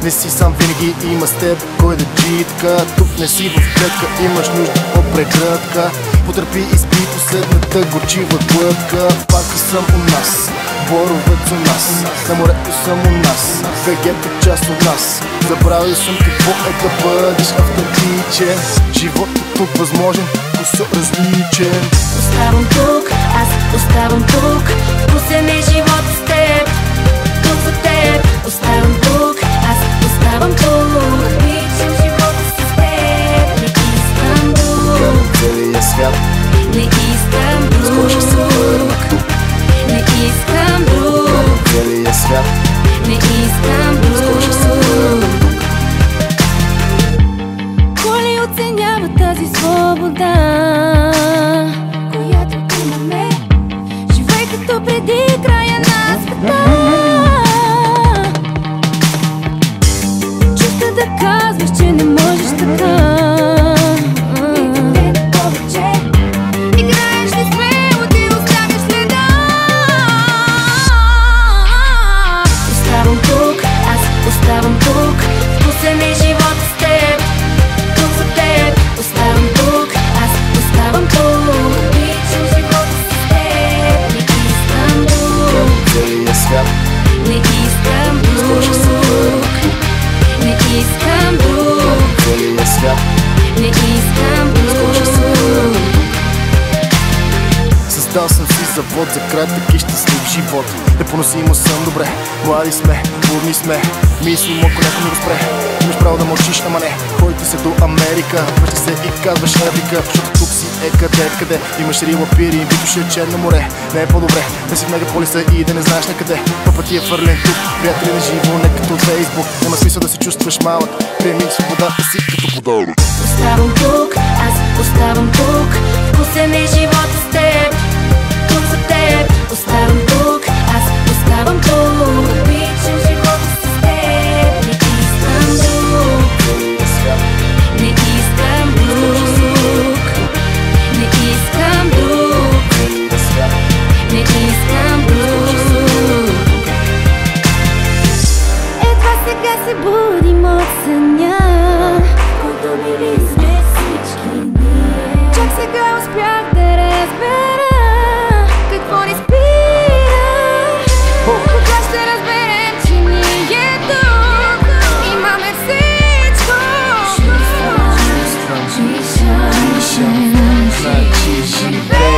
Не си сам, винаги има с теб кой да джитка. Тук не си в клетка, имаш нужда от прегръдка. Потърпи изпи последната горчива глътка. Пак съм у нас, боровец у нас, на морето съм у нас, БГ-то част от нас. Забравил съм какво е да бъдеш автентичен. Животът тук възможен, все различен. Оставам тук, аз оставам тук. Вкусен е живот с теб, тук за теб. Оставам тук, аз оставам тук. Обичам живота с теб, не искам друг. Карам целия свят, Не искам друг. скоро ще се върна тук. Не искам друг. Карам целия свят, Не искам друг. скоро ще се върна тук. Коли оценява тази свобода, която имаме? Живей като преди края на света. Чувства да казваш, че не можеш така. Играеш ли смело, ти оставяш следа. Оставам тук, аз оставам тук. Вкусен е живот с теб, тук за теб. Оставам тук, аз оставам тук. Обичам живота с теб, не искам друг. Карам целия свят, Не искам скоро ще се върна друг. тук. Не искам друг. Карам целия свят, Не искам скоро ще се върна друг. тук. Създал съм си завод за кратък и щастлив живот. Непоносимо съм, добре, млади сме, бурни сме. Мислим, ако някой ми го спре. Имаш право да мълчиш, ама не. Ходите се до Америка, връща се и казваш Африка. Защото тук си е къде. Имаш рила, пири, витоше Черно море. Не е по-добре да си в мегаполиса и да не знаеш на къде. Пъпът ти е фърлен тук, приятели на живо, не като Фейсбук. Няма смисъл да се чувстваш малък, приеми свободата си като подарък. Оставам тук, аз оставам тук. Вкусен е живот с теб, тук за теб. Оставам тук, аз оставам тук. Обичам живота с теб, не искам друг. Целия свят, Не искам друг. Не искам друг. целия свят, Не искам друг. Едва сега се будим от съня, който били сме всички ние. Чак сега успях да разбера какво ни спира. Кога ще разберем, че ние тук имаме всичко. значи живее.